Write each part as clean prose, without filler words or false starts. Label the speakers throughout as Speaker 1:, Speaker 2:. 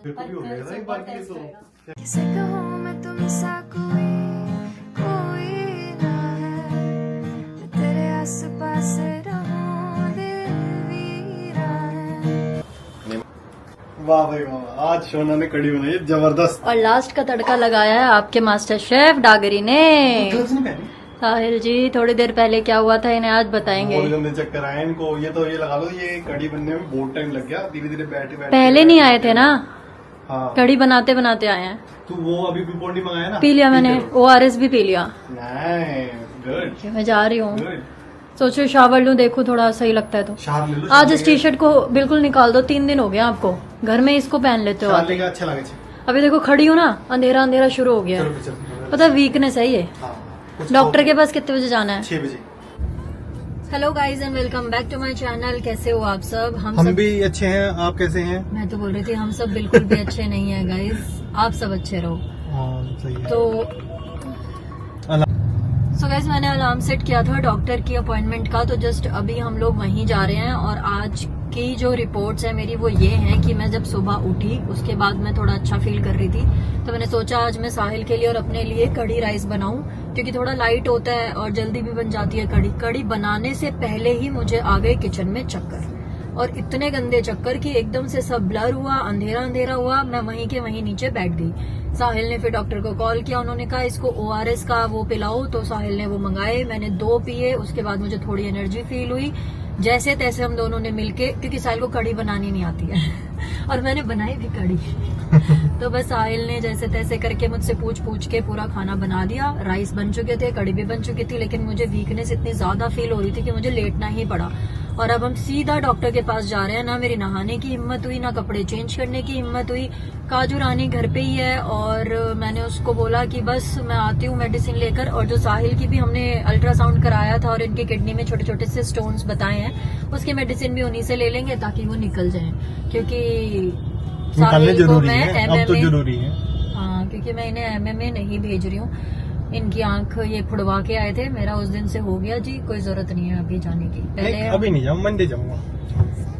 Speaker 1: मेरे को भी हो गया था एक बार के तो
Speaker 2: किसे कहूँ मैं तुमसा कोई ना है जो तेरे आसपास रहूं दिल वीरा है।
Speaker 1: वाह भाई वाह, आज शोना ने कड़ी बनाई है जबरदस्त।
Speaker 3: और लास्ट का तड़का लगाया है आपके मास्टर शेफ डागरी ने।
Speaker 1: ग्लव्स नहीं पहनी?
Speaker 3: साहिल जी थोड़ी देर पहले क्या हुआ था इन्हें आज बताएंगे।
Speaker 1: बहुत गंदे चक्कर आए इनको। ये तो ये लगा लो, ये कड़ी बनने में बहुत टाइम लग गया। धीरे धीरे बैठे
Speaker 3: पहले नहीं आए थे ना,
Speaker 1: हाँ
Speaker 3: कड़ी बनाते बनाते आए हैं।
Speaker 1: तो वो अभी ग्लूकोन डी मंगाया ना,
Speaker 3: पी लिया मैंने, ORS भी पी लिया।
Speaker 1: गुड
Speaker 3: मैं जा रही हूँ,
Speaker 1: गुड।
Speaker 3: सोचो शावर लूं, देखो थोड़ा सही लगता है तो।
Speaker 1: शार ले लो।
Speaker 3: आज इस टी शर्ट को बिल्कुल निकाल दो, 3 दिन हो गया आपको, घर में इसको पहन लेते हो
Speaker 1: शार
Speaker 3: आप।
Speaker 1: लेगा अच्छा लगे।
Speaker 3: अभी देखो खड़ी हूँ ना, अंधेरा अंधेरा शुरू हो गया
Speaker 1: चलो
Speaker 3: है।
Speaker 1: चलो
Speaker 3: पता वीकनेस है ये।
Speaker 1: हाँ, कुछ
Speaker 3: डॉक्टर के पास कितने बजे जाना है?
Speaker 1: 6 बजे।
Speaker 3: Hello guys and welcome back to my channel. कैसे हो आप सब?
Speaker 1: हम
Speaker 3: सब
Speaker 1: भी अच्छे हैं, आप कैसे हैं?
Speaker 3: मैं तो बोल रही थी हम सब बिल्कुल भी अच्छे नहीं है गाइज, आप सब अच्छे रहो।
Speaker 1: हाँ सही है।
Speaker 3: तो सो गाइज मैंने अलार्म सेट किया था डॉक्टर की अपॉइंटमेंट का, तो जस्ट अभी हम लोग वहीं जा रहे हैं। और आज की जो रिपोर्ट्स है मेरी वो ये है कि मैं जब सुबह उठी उसके बाद मैं थोड़ा अच्छा फील कर रही थी, तो मैंने सोचा आज मैं साहिल के लिए और अपने लिए कढ़ी राइस बनाऊं, क्योंकि थोड़ा लाइट होता है और जल्दी भी बन जाती है कढ़ी। कढ़ी बनाने से पहले ही मुझे आ गए किचन में चक्कर, और इतने गंदे चक्कर कि एकदम से सब ब्लर हुआ, अंधेरा अंधेरा हुआ। मैं वहीं के वहीं नीचे बैठ गई। साहिल ने फिर डॉक्टर को कॉल किया, उन्होंने कहा इसको ORS का वो पिलाओ, तो साहिल ने वो मंगाए। मैंने 2 पिए, उसके बाद मुझे थोड़ी एनर्जी फील हुई। जैसे तैसे हम दोनों ने मिलके, क्योंकि साहिल को कढ़ी बनानी नहीं आती है और मैंने बनाई भी कढ़ी तो बस साहिल ने जैसे तैसे करके मुझसे पूछ के पूरा खाना बना दिया। राइस बन चुके थे, कढ़ी भी बन चुकी थी, लेकिन मुझे वीकनेस इतनी ज्यादा फील हो रही थी कि मुझे लेटना ही पड़ा। और अब हम सीधा डॉक्टर के पास जा रहे हैं। ना मेरी नहाने की हिम्मत हुई, ना कपड़े चेंज करने की हिम्मत हुई। काजू रानी घर पे ही है और मैंने उसको बोला कि बस मैं आती हूँ मेडिसिन लेकर। और जो साहिल की भी हमने अल्ट्रासाउंड कराया था और इनकी किडनी में छोटे छोटे से स्टोन्स बताए हैं, उसकी मेडिसिन भी उन्हीं से ले लेंगे ताकि वो निकल जाए, क्योंकि साहिल को मैं
Speaker 1: अब तो जरूरी है।
Speaker 3: हाँ, क्योंकि मैं इन्हें MMA नहीं भेज रही हूँ। इनकी आंख ये फुड़वा के आए थे, मेरा उस दिन से हो गया जी, कोई जरूरत नहीं है अभी जाने की। पहले
Speaker 1: अभी नहीं जाऊँ, मंडे जाऊंगा।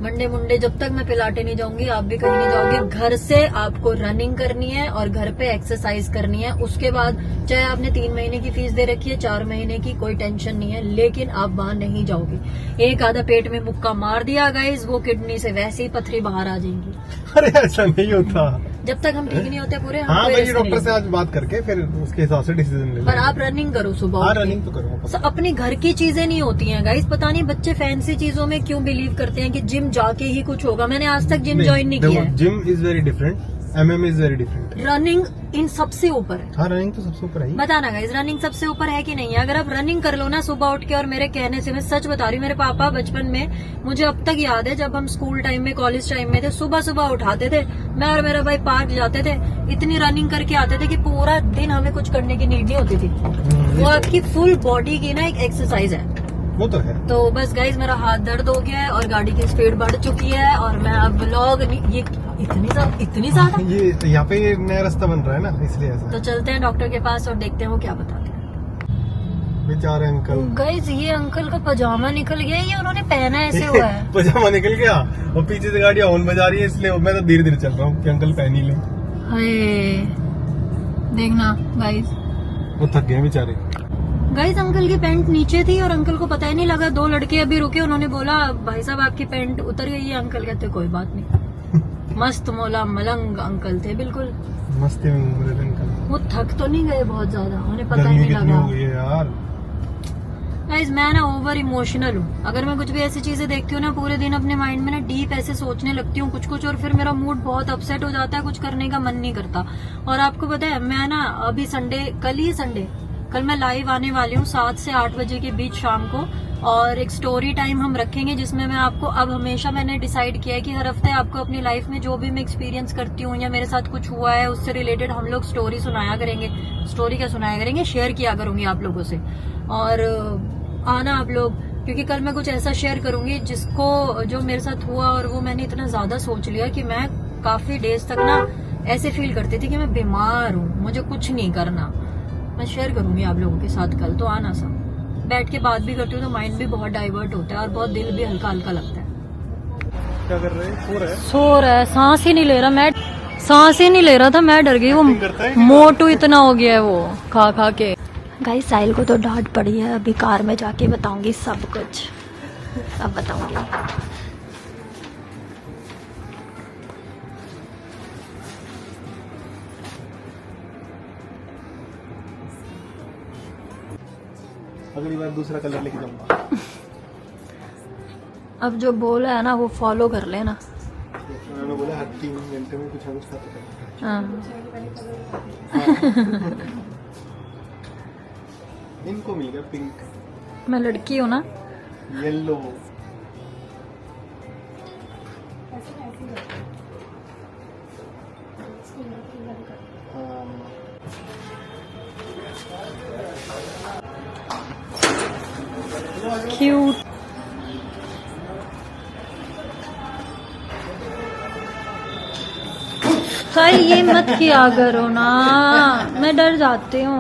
Speaker 3: मंडे मुंडे जब तक मैं पिलाटे नहीं जाऊंगी, आप भी कहीं नहीं जाओगे। घर से आपको रनिंग करनी है और घर पे एक्सरसाइज करनी है। उसके बाद चाहे आपने 3 महीने की फीस दे रखी है, 4 महीने की, कोई टेंशन नहीं है, लेकिन आप वहां नहीं जाओगे। एक आधा पेट में मुक्का मार दिया गाइस, वो किडनी से वैसे ही पथरी बाहर आ जाएंगी।
Speaker 1: अरे ऐसा नहीं होता,
Speaker 3: जब तक हम ठीक नहीं होते पूरे।
Speaker 1: हाँ भाई डॉक्टर से आज बात करके फिर उसके हिसाब से डिसीजन ले।
Speaker 3: पर आप रनिंग करो सुबह।
Speaker 1: हाँ रनिंग तो करूँगा।
Speaker 3: अपनी घर की चीजें नहीं होती हैं गाइस। पता नहीं बच्चे फैंसी चीजों में क्यों बिलीव करते हैं कि जिम जाके ही कुछ होगा। मैंने आज तक जिम ज्वाइन नहीं किया है।
Speaker 1: Gym is very different, MMA is very different.
Speaker 3: Running in सबसे ऊपर है।
Speaker 1: हाँ रनिंग तो सबसे ऊपर है।
Speaker 3: बताना गाइस, रनिंग सबसे ऊपर है कि नहीं है? अगर आप रनिंग कर लो ना सुबह उठ के, और मेरे कहने से, मैं सच बता रही हूँ, मेरे पापा बचपन में, मुझे अब तक याद है जब हम स्कूल टाइम में, कॉलेज टाइम में थे, सुबह सुबह उठाते थे, मैं और मेरा भाई पार्क जाते थे, इतनी रनिंग करके आते थे कि पूरा दिन हमें कुछ करने की नीड नहीं होती थी। वो आपकी फुल बॉडी की ना एक एक्सरसाइज है।
Speaker 1: वो तो है।
Speaker 3: तो बस गाइज मेरा हाथ दर्द हो गया है और गाड़ी की स्पीड बढ़ चुकी है, और मैं अब व्लॉग ये इतनी ज्यादा
Speaker 1: ये यहाँ पे ये नया रास्ता बन रहा है ना, इसलिए ऐसा।
Speaker 3: तो चलते हैं डॉक्टर के पास और देखते हैं वो क्या बताते हैं।
Speaker 1: बेचारे अंकल।
Speaker 3: गाइज ये अंकल का पजामा निकल गया, ये उन्होंने पहना ऐसे हुआ है।
Speaker 1: पजामा निकल गया और पीछे से गाड़ी हॉर्न बजा रही है, इसलिए मैं तो धीरे धीरे चल रहा हूँ कि अंकल पहन ही ले।
Speaker 3: हाय देखना गाइज,
Speaker 1: वो थक गए बेचारे।
Speaker 3: गाइज अंकल की पैंट नीचे थी और अंकल को पता ही नहीं लगा। 2 लड़के अभी रुके, उन्होंने बोला भाई साहब आपकी पैंट उतर गई है। अंकल कहते कोई बात नहीं। मस्त मौला मलंग अंकल थे बिल्कुल,
Speaker 1: मस्ती में घूम रहे थे अंकल।
Speaker 3: वो थक तो नहीं गए बहुत ज्यादा? उन्हें पता ही नहीं लगा।
Speaker 1: हो गई है यार।
Speaker 3: गाइस मैं ना ओवर इमोशनल हूँ। अगर मैं कुछ भी ऐसी चीजें देखती हूँ ना, पूरे दिन अपने माइंड में ना डीप ऐसे सोचने लगती हूँ कुछ, और फिर मेरा मूड बहुत अपसेट हो जाता है, कुछ करने का मन नहीं करता। और आपको पता है मैं ना अभी कल मैं लाइव आने वाली हूँ 7 से 8 बजे के बीच शाम को, और एक स्टोरी टाइम हम रखेंगे जिसमें मैं आपको, अब हमेशा मैंने डिसाइड किया है कि हर हफ्ते आपको अपनी लाइफ में जो भी मैं एक्सपीरियंस करती हूँ या मेरे साथ कुछ हुआ है उससे रिलेटेड हम लोग स्टोरी सुनाया करेंगे। स्टोरी क्या सुनाया करेंगे, शेयर किया करूंगी आप लोगों से। और आना आप लोग, क्योंकि कल मैं कुछ ऐसा शेयर करूंगी जिसको, जो मेरे साथ हुआ, और वो मैंने इतना ज्यादा सोच लिया कि मैं काफी डेज तक ना ऐसे फील करती थी कि मैं बीमार हूँ, मुझे कुछ नहीं करना। मैं शेयर करूंगी आप लोगों के साथ कल, तो आना सब। बैठ के बात भी करती हूँ तो माइंड भी बहुत डाइवर्ट होता है और बहुत दिल भी हल्का हल्का लगता है।
Speaker 1: क्या कर रहे हैं? सो रहा है।
Speaker 3: सो रहा है, सांस ही नहीं ले रहा। मैं सांस ही नहीं ले रहा था, मैं डर गई। वो
Speaker 1: करता है
Speaker 3: मोटू इतना हो गया है वो खा खा के। गाइस साहिल को तो डांट पड़ी है, अभी कार में जाके बताऊंगी सब कुछ, सब बताऊंगी।
Speaker 1: अगली बार दूसरा कलर लेके जाऊंगा।
Speaker 3: अब जो बोला है ना वो फॉलो कर लेना।
Speaker 1: उन्होंने बोला हर 3 घंटे में कुछ ना कुछ खाते हैं।
Speaker 3: हाँ।
Speaker 1: इनको मिल गया पिंक,
Speaker 3: मैं लड़की हूँ ना।
Speaker 1: Yellow,
Speaker 3: cute. साई ये मत किया करो ना, मैं डर जाती हूँ।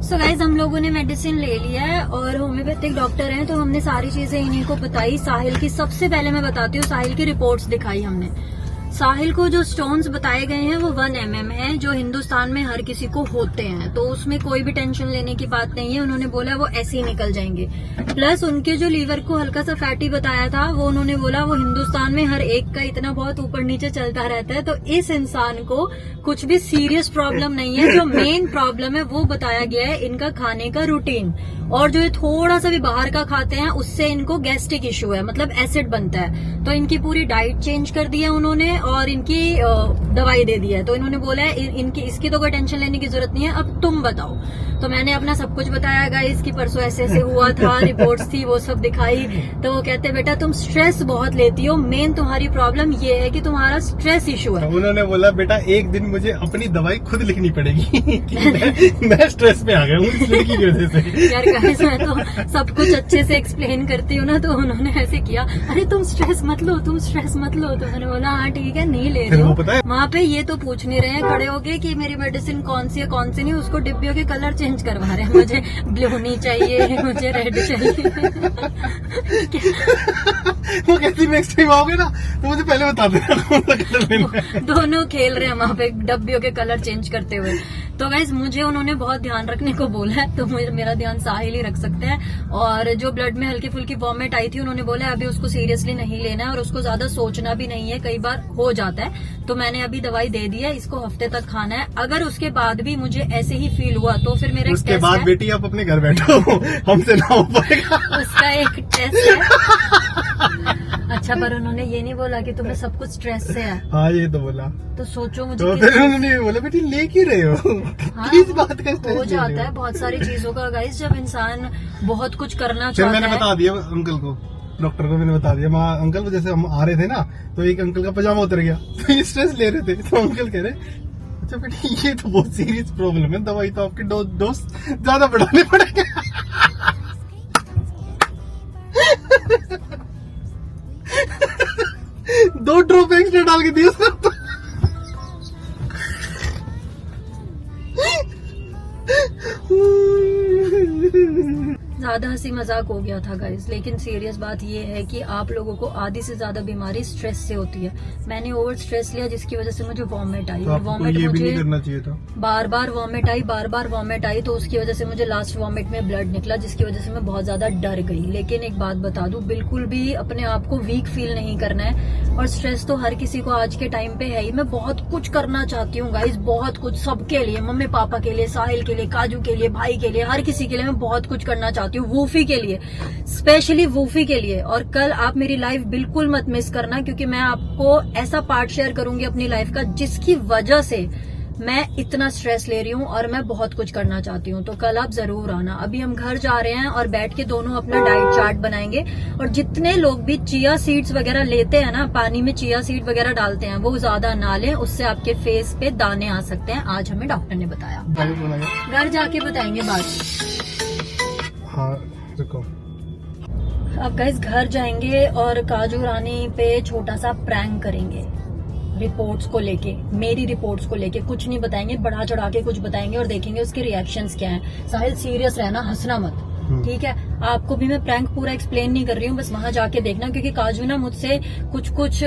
Speaker 3: सो गाइज हम लोगों ने मेडिसिन ले लिया है और होम्योपैथिक डॉक्टर हैं तो हमने सारी चीजें इन्हीं को बताई। साहिल की सबसे पहले मैं बताती हूँ, साहिल की रिपोर्ट्स दिखाई हमने। साहिल को जो स्टोन्स बताए गए हैं वो 1 mm है, जो हिंदुस्तान में हर किसी को होते हैं, तो उसमें कोई भी टेंशन लेने की बात नहीं है। उन्होंने बोला वो ऐसे ही निकल जाएंगे। प्लस उनके जो लीवर को हल्का सा फैटी बताया था वो उन्होंने बोला वो हिंदुस्तान में हर एक का इतना बहुत ऊपर नीचे चलता रहता है, तो इस इंसान को कुछ भी सीरियस प्रॉब्लम नहीं है। जो मेन प्रॉब्लम है वो बताया गया है इनका खाने का रूटीन, और जो ये थोड़ा सा भी बाहर का खाते हैं उससे इनको गैस्ट्रिक इश्यू है, मतलब एसिड बनता है। तो इनकी पूरी डाइट चेंज कर दी है उन्होंने और इनकी दवाई दे दी है। तो इन्होंने बोला है इनकी इसकी तो कोई टेंशन लेने की जरूरत नहीं है, अब तुम बताओ। तो मैंने अपना सब कुछ बताया गाइस कि परसों ऐसे ऐसे हुआ था, रिपोर्ट्स थी वो सब दिखाई। तो वो कहते बेटा तुम स्ट्रेस बहुत लेती हो, मेन तुम्हारी प्रॉब्लम ये है कि तुम्हारा स्ट्रेस इशू है।
Speaker 1: उन्होंने बोला बेटा एक दिन मुझे अपनी दवाई खुद लिखनी पड़ेगी कि मैं स्ट्रेस में आ गया हूँ इस लड़की की वजह से।
Speaker 3: यार गाइस मैं तो सब कुछ अच्छे से एक्सप्लेन करती हूँ ना, तो उन्होंने ऐसे किया, अरे तुम स्ट्रेस मत लो, तुम स्ट्रेस मत लो। तो मैंने बोला हाँ ठीक है नहीं ले रही हूँ। वहाँ पे ये तो पूछ नहीं रहे हैं खड़े होके कि मेरी मेडिसिन कौन सी है कौन सी नहीं, उसको डिब्बियों के कलर चेंज करवा रहे हैं। मुझे ब्लू नहीं चाहिए, मुझे रेड चाहिए।
Speaker 1: वो कहती नेक्स्ट टाइम आओगे ना तो मुझे पहले बता देना कौन सा कलर लेना है।
Speaker 3: दोनों खेल रहे हैं वहाँ पे डब्बियों के कलर चेंज करते हुए। तो गाइज मुझे उन्होंने बहुत ध्यान रखने को बोला है, तो मेरा ध्यान साहिल ही रख सकते हैं। और जो ब्लड में हल्की फुल्की वॉमिट आई थी उन्होंने बोला अभी उसको सीरियसली नहीं लेना है और उसको ज्यादा सोचना भी नहीं है, कई बार हो जाता है। तो मैंने अभी दवाई दे दी है, इसको हफ्ते तक खाना है। अगर उसके बाद भी मुझे ऐसे ही फील हुआ तो फिर मेरा
Speaker 1: उसके बाद बेटी आप अपने घर बैठो, हमसे ना हो पाएगा।
Speaker 3: उसका एक टेस्ट है। अच्छा पर उन्होंने ये नहीं बोला कि तुम्हें सब कुछ स्ट्रेस से है।
Speaker 1: हाँ ये तो बोला।
Speaker 3: तो सोचो मुझे
Speaker 1: तो फिर उन्होंने बोला बेटी ले क्यों रहे हो, किस बात का स्ट्रेस
Speaker 3: हो जाता है बहुत सारी चीजों का गाइस, जब इंसान बहुत कुछ करना
Speaker 1: फिर
Speaker 3: चाहता है।
Speaker 1: मैंने बता दिया अंकल को, डॉक्टर को मैंने बता दिया अंकल जैसे हम आ रहे थे ना तो एक अंकल का पजामा उतर गया तो ये स्ट्रेस ले रहे थे। तो अंकल कह रहे अच्छा बेटी ये तो बहुत सीरियस प्रॉब्लम है, दवाई तो आपके डोज ज्यादा बढ़ाने पड़ेंगे। दो ड्रॉप एक्स्ट्रा डाल के दिया तो।
Speaker 3: ज्यादा हंसी मजाक हो गया था गाइस, लेकिन सीरियस बात ये है कि आप लोगों को आधी से ज्यादा बीमारी स्ट्रेस से होती है। मैंने ओवर स्ट्रेस लिया जिसकी वजह से मुझे वॉमिट आई,
Speaker 1: तो
Speaker 3: और वॉमिट
Speaker 1: ये भी
Speaker 3: मुझे
Speaker 1: नहीं करना चाहिए था।
Speaker 3: बार बार वॉमिट आई, तो उसकी वजह से मुझे लास्ट वॉमिट में ब्लड निकला, जिसकी वजह से मैं बहुत ज्यादा डर गई। लेकिन एक बात बता दूं, बिल्कुल भी अपने आप को वीक फील नहीं करना है। और स्ट्रेस तो हर किसी को आज के टाइम पे है ही। मैं बहुत कुछ करना चाहती हूँ गाइस, बहुत कुछ, सबके लिए, मम्मी पापा के लिए, साहिल के लिए, काजू के लिए, भाई के लिए, हर किसी के लिए मैं बहुत कुछ करना चाहती हूँ। वूफी के लिए, स्पेशली वूफी के लिए। और कल आप मेरी लाइफ बिल्कुल मत मिस करना, क्योंकि मैं आपको ऐसा पार्ट शेयर करूंगी अपनी लाइफ का जिसकी वजह से मैं इतना स्ट्रेस ले रही हूँ और मैं बहुत कुछ करना चाहती हूँ। तो कल आप जरूर आना। अभी हम घर जा रहे हैं और बैठ के दोनों अपना डाइट चार्ट बनाएंगे। और जितने लोग भी चिया सीड्स वगैरह लेते हैं ना, पानी में चिया सीड वगैरह डालते हैं, वो ज्यादा ना लें, उससे आपके फेस पे दाने आ सकते हैं। आज हमें डॉक्टर ने बताया, घर जाके बताएंगे बात।
Speaker 1: हाँ रुको।
Speaker 3: अब गाइस घर जाएंगे और काजू रानी पे छोटा सा प्रैंक करेंगे, रिपोर्ट्स को लेके, मेरी रिपोर्ट्स को लेके। कुछ नहीं बताएंगे, बढ़ा चढ़ा के कुछ बताएंगे और देखेंगे उसके रिएक्शंस क्या हैं। साहिल सीरियस रहना, हंसना मत, ठीक है, आपको भी मैं प्रैंक पूरा एक्सप्लेन नहीं कर रही हूँ, बस वहां जाके देखना, क्योंकि काजू ना मुझसे कुछ कुछ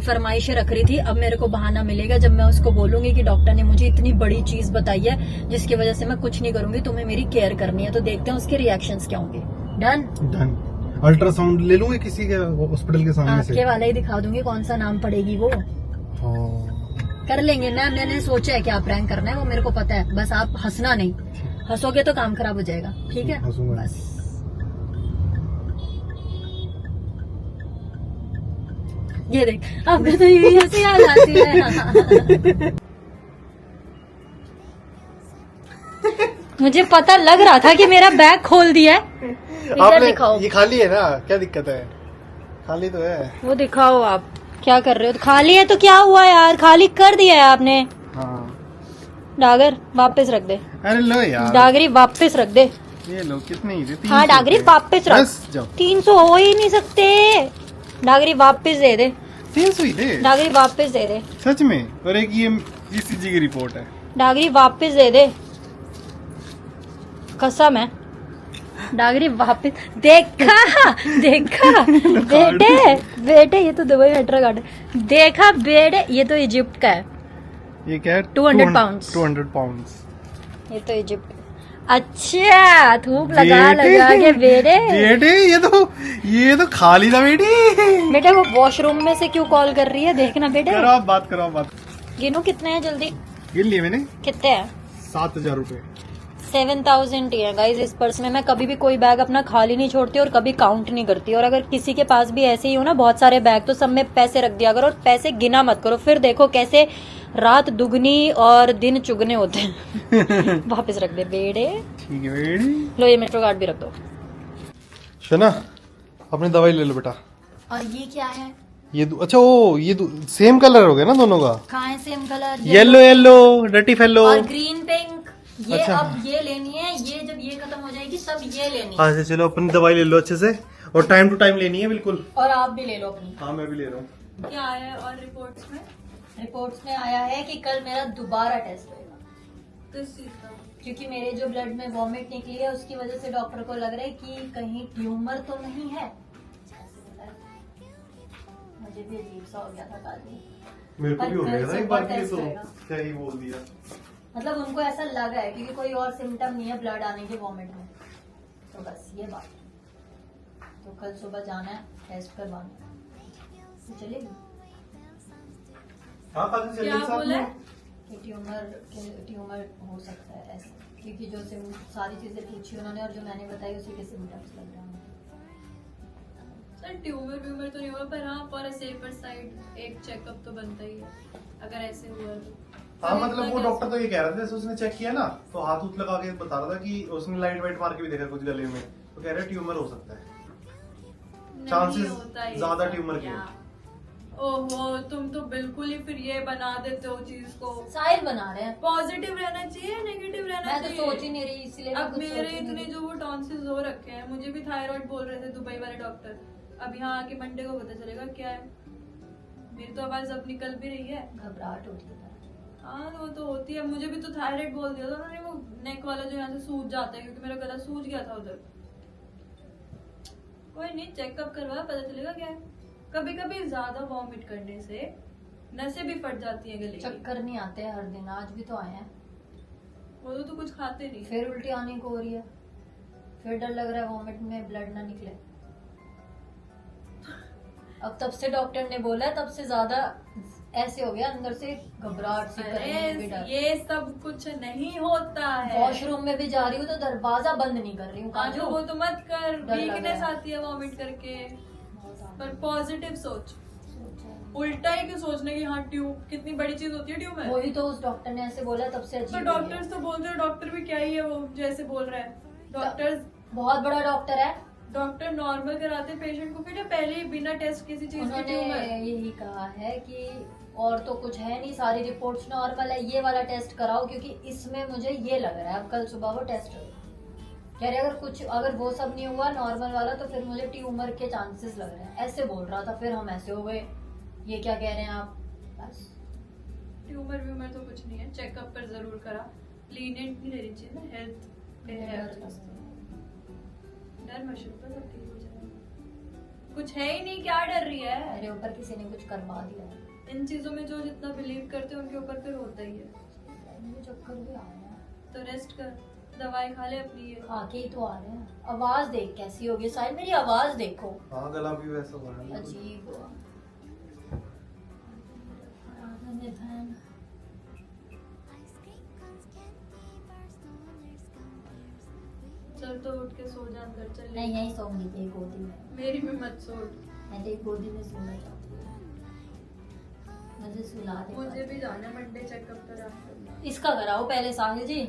Speaker 3: फरमाइशें रख रही थी। अब मेरे को बहाना मिलेगा जब मैं उसको बोलूंगी कि डॉक्टर ने मुझे इतनी बड़ी चीज बताई है जिसकी वजह से मैं कुछ नहीं करूंगी, तुम्हें मेरी केयर करनी है। तो देखते हैं उसके रिएक्शंस क्या होंगे। डन।
Speaker 1: अल्ट्रासाउंड ले लूंगे किसी के हॉस्पिटल के सामने से।
Speaker 3: आपके वाला ही दिखा दूंगी, कौन सा नाम पड़ेगी वो कर लेंगे ना। मैंने सोचा है क्या प्रैंक करना है, वो मेरे को पता है, बस आप हंसना नहीं, हंसोगे तो काम खराब हो जाएगा। ठीक है,
Speaker 1: हंसूंगा।
Speaker 3: बस। ये देख, आपको तो ये हंसी आ जाती है। मुझे पता लग रहा था कि मेरा बैग खोल दिया है। इधर दिखाओ।
Speaker 1: ये खाली है ना, क्या दिक्कत है? खाली तो है।
Speaker 3: वो दिखाओ, आप क्या कर रहे हो? खाली है तो क्या हुआ यार, खाली कर दिया है आपने।
Speaker 1: हाँ।
Speaker 3: डागर वापस रख दे।
Speaker 1: अरे लो यार,
Speaker 3: डागरी वापस रख दे।
Speaker 1: ये लो कितने ही थे?
Speaker 3: हाँ, डागरी वापस रख।
Speaker 1: बस जाओ।
Speaker 3: 300 हो ही नहीं सकते। डागरी वापस दे दे।
Speaker 1: 300 ही थे
Speaker 3: डागरी वापस दे दे।
Speaker 1: सच में। और एक ये ECG की रिपोर्ट है।
Speaker 3: डागरी वापस दे दे, कसम है। डागरी वापस। देखा देखा बेटे, बेटे ये तो दुबई मेट्रो कार्ड है। देखा बेटे, ये तो इजिप्ट का है।
Speaker 1: ये क्या है?
Speaker 3: 200 पाउंड्स।
Speaker 1: 200 पाउंड्स।
Speaker 3: ये तो इजिप्ट। अच्छा, थूक लगा लगा के बेटे।
Speaker 1: बेटे ये तो खाली था बेटी।
Speaker 3: बेटे वो वॉशरूम में से क्यों कॉल कर रही है, देखना बेटे।
Speaker 1: करो आप बात, करो आप बात।
Speaker 3: गिनो कितने हैं जल्दी।
Speaker 1: गिन लिए मैंने।
Speaker 3: कितने हैं?
Speaker 1: 7,000 रुपए।
Speaker 3: 7,000 ही है गाइज इस पर्स में। मैं कभी भी कोई बैग अपना खाली नहीं छोड़ती और कभी काउंट नहीं करती। और अगर किसी के पास भी ऐसे ही हो ना बहुत सारे बैग, तो सब में पैसे रख दिया करो और पैसे गिना मत करो, फिर देखो कैसे रात दुगनी और दिन चुगने होते हैं। वापस रख दे बेड़े।
Speaker 1: ठीक है बेटी।
Speaker 3: लो ये मेट्रो कार्ड भी रख दो।
Speaker 1: शना, अपनी दवाई ले लो बेटा।
Speaker 3: और ये क्या है?
Speaker 1: ये अच्छा ये सेम कलर हो गया ना दोनों का।
Speaker 3: कहाँ है same colour?
Speaker 1: Yellow yellow, dirty fellow
Speaker 3: और ग्रीन पिंक। ये
Speaker 1: अच्छा।
Speaker 3: अब ये लेनी है, ये जब ये खत्म हो जाएगी सब ये लेनी है।
Speaker 1: हाँ से चलो अपनी दवाई ले लो अच्छे से, और टाइम टू टाइम लेनी है बिल्कुल।
Speaker 3: और आप भी ले लो अपनी।
Speaker 1: हाँ मैं भी ले रहा हूँ।
Speaker 3: क्या आया है और रिपोर्ट्स में? रिपोर्ट्स में आया है कि कल मेरा दोबारा टेस्ट होगा। किस चीज का? क्योंकि मेरे जो ब्लड में वॉमिट निकली है उसकी वजह से डॉक्टर को लग रहा है कि कहीं ट्यूमर तो नहीं है। मुझे भी अजीब सा हो गया था कल भी।
Speaker 1: मेरे को भी हो गया था एक बार के लिए, तो
Speaker 3: टेस्ट
Speaker 1: क्या ही बोल दिया।
Speaker 3: मतलब उनको ऐसा लगा है क्योंकि कोई और सिम्टम नहीं है ब्लड आने के वॉमिट में, तो बस ये बात। तो कल सुबह जाना है टेस्ट करवाना है, तो चलेगी।
Speaker 1: हाँ कल से चलेंगे साथ में।
Speaker 3: कि ट्यूमर हो सकता है ऐसा, क्योंकि जो सारी चीजें पूछी उन्होंने और जो मैंने बताई उसी के सिम्टम्स लग रहे हैं।
Speaker 4: सर ट्यूमर व्यूमर तो नहीं हुआ, पर हाँ फॉर अ सेफर साइड एक चेकअप तो बनता ही है अगर ऐसे हुआ तो।
Speaker 1: हाँ मतलब वो डॉक्टर तो ये कह रहा था, जैसे उसने चेक किया ना तो हाथ उत लगा के बता रहा था कि उसने लाइट वाइट मार के भी देखा कुछ गले में, तो कह रहे ट्यूमर हो सकता है, चांसेस ज्यादा ट्यूमर के।
Speaker 4: ओहो तुम तो बिल्कुल ही फिर ये बना देते हो चीज को।
Speaker 3: साहिल बना रहे हैं।
Speaker 4: पॉजिटिव रहना चाहिए, नेगेटिव रहना
Speaker 3: मैं तो
Speaker 4: चाहिए।
Speaker 3: सोच ही नहीं रही, इसलिए
Speaker 4: अब मेरे इतने जो वो टॉन्सिल्स हो रखे हैं, मुझे भी थायराइड बोल रहे थे दुबई वाले डॉक्टर। अब यहाँ आके मंडे को पता चलेगा क्या है। मेरी तो आवाज अब निकल भी रही है,
Speaker 3: घबराहट होती है।
Speaker 4: हाँ वो तो होती है। मुझे भी तो थायराइड बोल दिया था उन्होंने, वो नेक वाला जो यहाँ से सूज जाता है, क्योंकि मेरा गला सूज गया था उधर। कोई नहीं, चेकअप करवा पता चलेगा क्या है। कभी कभी ज्यादा वॉमिट करने से नसें भी फट जाती हैं गले की।
Speaker 3: चक्कर नहीं आते हर दिन, आज भी तो आए हैं।
Speaker 4: वो तो कुछ खाते नहीं।
Speaker 3: फिर उल्टी आने को हो रही है, फिर डर लग रहा है वॉमिट में ब्लड ना निकले। अब तब से डॉक्टर ने बोला है, तब से ज्यादा ऐसे हो गया अंदर से घबराहट सी करने में भी डर।
Speaker 4: ये सब कुछ नहीं होता है।
Speaker 3: वॉशरूम में भी जा रही हूँ तो दरवाजा बंद नहीं कर रही हूँ।
Speaker 4: काजू वो तो मत कर,
Speaker 3: डर लग
Speaker 4: वीकनेस
Speaker 3: रहा है।
Speaker 4: आती है वॉमिट करके। पर पॉजिटिव सोच, उल्टा ही क्यों सोचने की। हाँ ट्यूब कितनी बड़ी चीज होती है ट्यूमर।
Speaker 3: वही तो उस डॉक्टर ने ऐसे बोला, तब से
Speaker 4: तो
Speaker 3: अजीब हो
Speaker 4: डॉक्टर्स तो बोलते हैं, डॉक्टर भी क्या ही है वो जैसे बोल रहा है। डॉक्टर्स
Speaker 3: गया। बहुत बड़ा डॉक्टर है।
Speaker 4: डॉक्टर नॉर्मल कराते पेशेंट को, फिर जो पहले ही बिना टेस्ट किसी चीज की
Speaker 3: उन्होंने
Speaker 4: ट्यूमर।
Speaker 3: यही कहा है कि और तो कुछ है नहीं, सारी रिपोर्ट्स नॉर्मल है, ये वाला टेस्ट कराओ क्योंकि इसमें मुझे ये लग रहा है। अब कल सुबह वो टेस्ट होगा, कह रहे अगर वो सब नहीं हुआ नॉर्मल वाला तो फिर मुझे ट्यूमर के चांसेस लग रहे हैं, ऐसे बोल रहा था। फिर हम ऐसे हो गए, ये क्या कह रहे हैं आप। बस
Speaker 4: ट्यूमर व्यूमर तो कुछ नहीं है, चेकअप पर जरूर करा। लीनेंट नहीं रहनी चाहिए ना हेल्थ। डर मत शिल्पा, सब ठीक हो जाएगा। कुछ है ही नहीं, क्या डर रही है?
Speaker 3: मेरे ऊपर किसी ने कुछ करवा दिया है।
Speaker 4: इन चीजों में जो जितना बिलीव करते हैं उनके ऊपर फिर होता ही है।
Speaker 3: मुझे चक्कर भी आ रहे हैं।
Speaker 4: तो रेस्ट कर, दवाई खा ले अपनी ये।
Speaker 3: खा के ही तो आ रहे हैं। आवाज देख कैसी होगी साहिल, मेरी आवाज देखो,
Speaker 1: हाँ गला भी वैसा हो रहा है।
Speaker 3: अजीब हुआ।
Speaker 4: चल तो उठ के सो जा, अंदर चल।
Speaker 3: नहीं यहीं सोऊंगी तेरी गोदी में।
Speaker 4: मेरी में मत सो।
Speaker 3: मैं तेरी गोदी में सोना चाहती हूँ, मुझे सुला दे।
Speaker 4: मुझे भी जाना है मंडे चेकअप करा।
Speaker 3: इसका कराओ पहले साहिल जी,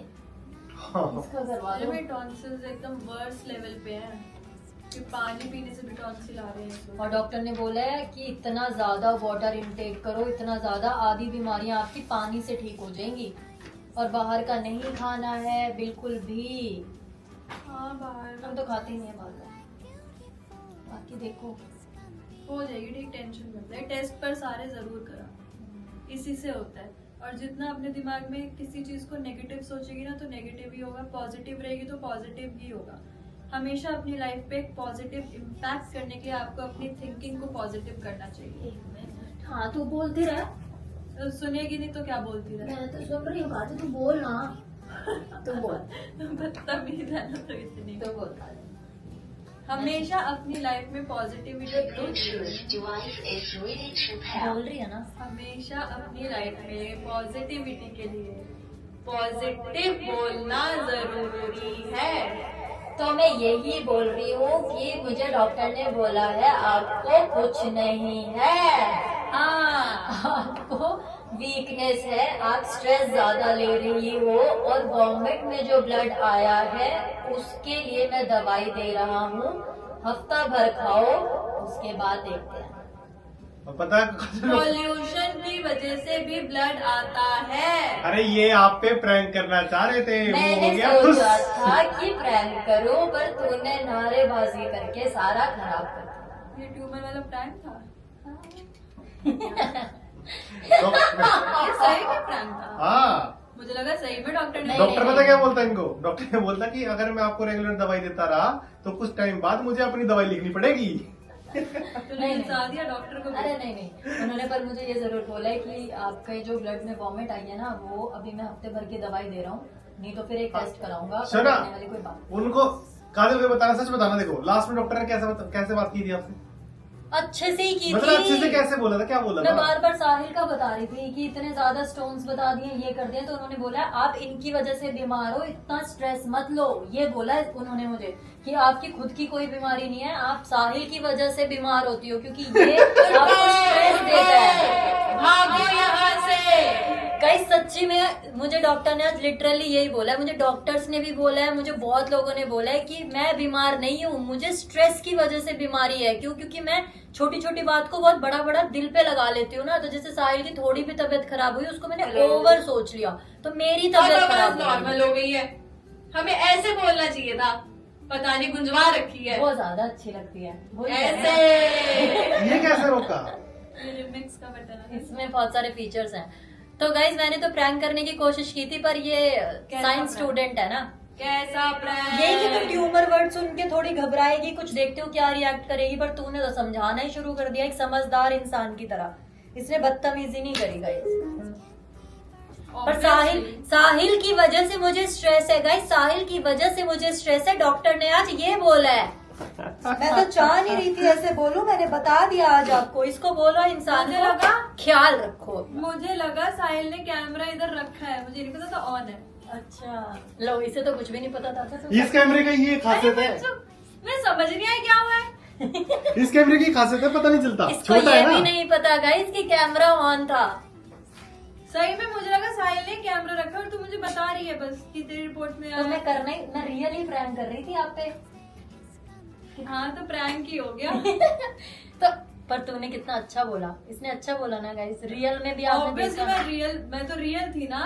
Speaker 1: हाँ।
Speaker 3: इसका करवा
Speaker 4: अरे
Speaker 3: लो।
Speaker 4: मेरे टॉन्सिल्स एकदम वर्स्ट लेवल पे हैं, कि पानी पीने से भी टॉन्सिल आ रहे हैं।
Speaker 3: और डॉक्टर ने बोला है कि इतना ज्यादा वाटर इनटेक करो, इतना ज्यादा, आधी बीमारियां आपकी पानी से ठीक हो जाएंगी। और बाहर का नहीं खाना है बिल्कुल भी।
Speaker 4: हाँ बाहर
Speaker 3: हम तो खाते ही नहीं है बाहर का। बाकी देखो
Speaker 4: हो जाएगी ठीक, टेंशन मत ले। टेस्ट पर सारे जरूर करा, इसी से होता है। और जितना अपने दिमाग में किसी चीज को नेगेटिव सोचेगी ना तो नेगेटिव ही होगा, पॉजिटिव रहेगी तो पॉजिटिव ही होगा। हमेशा अपनी लाइफ पे एक पॉजिटिव इम्पैक्ट करने के लिए आपको अपनी थिंकिंग को पॉजिटिव करना चाहिए।
Speaker 3: हाँ तू बोलती रह,
Speaker 4: तो सुनेगी नहीं तो क्या बोलती रहे?
Speaker 3: मैं तो सुन रही हूँ बातें, तू बोल ना। तू बोल,
Speaker 4: बदतमीज है ना तो इतनी।
Speaker 3: तू बोल।
Speaker 4: हमेशा अपनी लाइफ में पॉजिटिविटी
Speaker 3: बोल रही है ना।
Speaker 4: हमेशा अपनी लाइफ में पॉजिटिविटी के लिए पॉजिटिव बोलना जरूरी है।
Speaker 3: तो मैं यही बोल रही हूँ कि मुझे डॉक्टर ने बोला है आपको कुछ नहीं है,
Speaker 4: हाँ
Speaker 3: आपको वीकनेस है, आप स्ट्रेस ज्यादा ले रही हो और वॉमिट में जो ब्लड आया है उसके लिए मैं दवाई दे रहा हूँ, हफ्ता भर खाओ, उसके बाद देखते हैं।
Speaker 1: और पता है
Speaker 4: पॉल्यूशन की वजह से भी ब्लड आता है।
Speaker 1: अरे ये आप पे प्रैंक करना चाह रहे थे, वो हो
Speaker 3: मैंने
Speaker 1: गया खुश।
Speaker 3: सोचा था कि प्रैंक करूं, पर तूने नारेबाजी करके सारा खराब कर दिया।
Speaker 4: ये ट्यूमर वाला प्रैंक था। ये सही में प्रैंक था।
Speaker 1: हाँ
Speaker 4: मुझे लगा सही में डॉक्टर ने।
Speaker 1: डॉक्टर पता क्या बोलता है इनको, डॉक्टर ने बोलता कि अगर मैं आपको रेगुलर दवाई देता रहा तो कुछ टाइम बाद मुझे अपनी दवाई लिखनी पड़ेगी।
Speaker 4: तूने इंसान दिया डॉक्टर को।
Speaker 3: अरे नहीं उन्होंने पर मुझे ये जरूर बोला है कि आपके जो ब्लड में वॉमिट आई है ना, वो अभी मैं हफ्ते भर की दवाई दे रहा हूँ, नहीं तो फिर एक टेस्ट कराऊंगा।
Speaker 1: सुना
Speaker 3: करने वाली कोई बात
Speaker 1: उनको काजल को बताना, सच बताना। देखो लास्ट में डॉक्टर ने कैसे बात की थी आपसे,
Speaker 3: अच्छे से ही की
Speaker 1: मतलब अच्छे से
Speaker 3: थी।
Speaker 1: कैसे बोला था, क्या बोला
Speaker 3: मैं
Speaker 1: था?
Speaker 3: बार बार साहिल का बता रही थी कि इतने ज्यादा स्टोन्स बता दिए, ये कर दिया, तो उन्होंने बोला आप इनकी वजह से बीमार हो, इतना स्ट्रेस मत लो। ये बोला है उन्होंने मुझे कि आपकी खुद की कोई बीमारी नहीं है, आप साहिल की वजह से बीमार होती हो, क्योंकि ये आपको स्ट्रेस देता है।
Speaker 4: भागो यहाँ से।
Speaker 3: गाइस सच्ची में मुझे डॉक्टर ने आज लिटरली यही बोला है, मुझे डॉक्टर्स ने भी बोला है, मुझे बहुत लोगों ने बोला है कि मैं बीमार नहीं हूँ, मुझे स्ट्रेस की वजह से बीमारी है। क्योंकि मैं छोटी छोटी बात को बहुत बड़ा बड़ा दिल पे लगा लेती हूँ ना। तो जैसे साहिल की थोड़ी भी तबीयत खराब हुई, उसको मैंने ओवर सोच लिया, तो मेरी तबीयत खराब
Speaker 4: नॉर्मल हो गई है। हमें ऐसे बोलना चाहिए था, पता नहीं गुंजवा रखी है।
Speaker 3: बहुत ज्यादा अच्छी लगती है वो
Speaker 4: ऐसे।
Speaker 1: ये कैसे रोका?
Speaker 4: ये रिमिक्स का बटन है।
Speaker 3: इसमें बहुत सारे फीचर्स हैं। तो गाइज मैंने तो प्रैंक करने की कोशिश की थी, पर ये
Speaker 4: कैसा
Speaker 3: साइंस
Speaker 4: prank?
Speaker 3: स्टूडेंट है ना,
Speaker 4: कैसा प्रैंक?
Speaker 3: ये कि तो ट्यूमर वर्ड सुन के थोड़ी घबराएगी, कुछ देखते हो क्या रिएक्ट करेगी, पर तूने तो समझाना ही शुरू कर दिया एक समझदार इंसान की तरह। इसने बदतमीजी नहीं करी गाइस। पर साहिल की वजह से मुझे स्ट्रेस है गाइस, साहिल की वजह से मुझे स्ट्रेस है। डॉक्टर ने आज ये बोला है, मैं तो चाह नहीं रही थी ऐसे बोलूं, मैंने बता दिया आज आपको। इसको बोलो इंसान
Speaker 4: मुझे
Speaker 3: को
Speaker 4: लगा
Speaker 3: ख्याल रखो।
Speaker 4: मुझे लगा साहिल ने कैमरा इधर रखा है, मुझे नहीं पता था ऑन है।
Speaker 3: अच्छा लो, इसे तो कुछ भी नहीं पता था।
Speaker 1: इस कैमरे का ये खासियत है,
Speaker 4: मैं समझ नहीं आई क्या हुआ है।
Speaker 1: इस कैमरे की खासियत है, पता नहीं चलता,
Speaker 3: इसको
Speaker 1: छोटा
Speaker 3: ये
Speaker 1: है
Speaker 3: भी
Speaker 1: ना।
Speaker 3: नहीं पता गाइस कि कैमरा ऑन था।
Speaker 4: सही में मुझे लगा साहिल ने कैमरा रखा और तू मुझे बता रही है बस कि तेरी रिपोर्ट में
Speaker 3: तो मैं रियली प्रैंक कर रही थी आप पे।
Speaker 4: हाँ तो प्रैंक ही हो गया।
Speaker 3: तो पर तूने कितना अच्छा बोला, इसने अच्छा बोला ना गाइस, रियल में भी आपने
Speaker 4: ऑब्वियसली
Speaker 3: देखा।
Speaker 4: मैं तो रियल थी ना,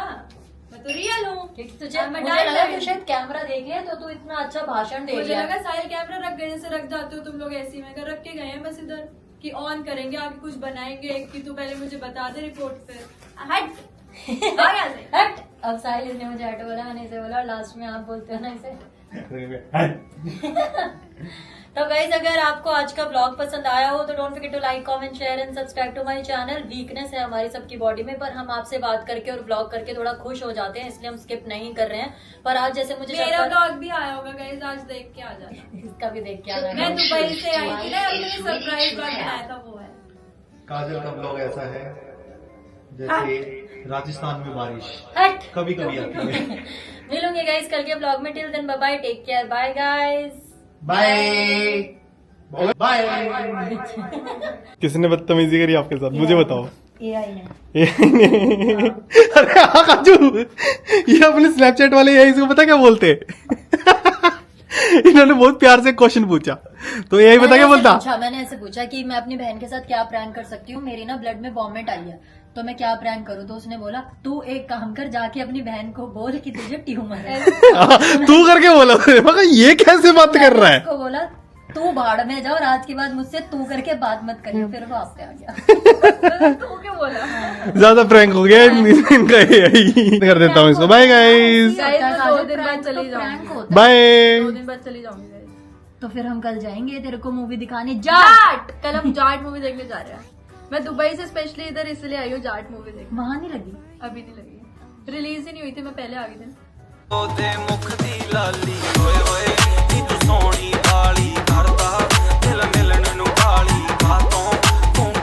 Speaker 4: मैं तो रियल हूँ।
Speaker 3: क्योंकि तुझे
Speaker 4: I'm a
Speaker 3: मुझे लगा
Speaker 4: diamond।
Speaker 3: तू शायद कैमरा देख लिया तो तू इतना अच्छा भाषण दे
Speaker 4: मुझे
Speaker 3: दिया।
Speaker 4: लगा साहिल कैमरा रख गए, जैसे रख जाते हो तुम लोग ऐसे ही। मैं रख के गए हैं बस इधर कि ऑन करेंगे, आगे कुछ बनाएंगे कि तू पहले मुझे बता दे रिपोर्ट पे। हट आ यहाँ से।
Speaker 3: हट। अब साहिल ने मुझे हट बोला, मैंने इसे बोला, और लास्ट में आप बोलते हो ना इसे। तो गाइस अगर आपको आज का ब्लॉग पसंद आया हो तो don't forget to like comment share and subscribe to my channel. Weakness है हमारी सबकी बॉडी में, पर हम आपसे बात करके और ब्लॉग करके थोड़ा खुश हो जाते हैं, इसलिए हम स्किप नहीं कर रहे हैं। पर आज जैसे मुझे
Speaker 4: मेरा ब्लॉग भी आया होगा गाइस, आज देख के आ जाना।
Speaker 3: इसका भी देख के आना
Speaker 4: मैं दुबई से आई थी ना, अपने सरप्राइज ब्लॉग बनाया था, वो है।
Speaker 1: काजल का ब्लॉग ऐसा है जैसे राजस्थान में बारिश
Speaker 3: हट
Speaker 1: कभी कभी आती है।
Speaker 3: मिलूंगे गाइस कल के ब्लॉग में। Till then bye bye, take care, bye guys,
Speaker 1: bye bye. किसने बदतमीजी करी आपके साथ, मुझे बताओ।
Speaker 3: एआई ने।
Speaker 1: अरे हाँ काजू, ये अपने स्नैपचैट वाले एआई को पता क्या बोलते इन्होंने बहुत प्यार से क्वेश्चन पूछा, तो एआई पता क्या बोलता।
Speaker 3: मैंने ऐसे पूछा कि मैं अपनी बहन के साथ क्या प्रैंक कर सकती हूँ, मेरी ना ब्लड में वॉमिट आई है तो मैं क्या प्रैंक करूँ। तो उसने बोला तू एक काम कर, जाके अपनी बहन को बोल कि तुझे ट्यूमर है।
Speaker 1: तू करके बोला, मगर ये कैसे बात कर रहा है।
Speaker 3: उसको बोला तू भाड़ में जाओ, आज के बाद मुझसे तू करके बात मत करियो। फिर वो आप पे आ गया।
Speaker 4: तू क्या बोला?
Speaker 1: ज्यादा प्रैंक हो गया इनका एआई। कर देता हूँ इसको। बाय गाइस,
Speaker 4: गाइस मैं 2 दिन बाद चली जाऊंगी।
Speaker 1: बाय।
Speaker 4: 2 दिन बाद चली जाऊंगी गाइस।
Speaker 3: तो फिर हम कल जाएंगे तेरे को मूवी दिखाने।
Speaker 4: जाट, कल हम जाट मूवी देखने जा रहे हैं। मैं दुबई से स्पेशली इधर इसलिए आई हूँ जाट मूवी देखने।
Speaker 3: वहां नहीं लगी
Speaker 4: अभी नहीं लगी, रिलीज ही नहीं हुई थी, मैं पहले आ गई थी।
Speaker 5: ਉਹਦੇ ਮੁਖ ਦੀ ਲਾਲੀ ਓਏ ਓਏ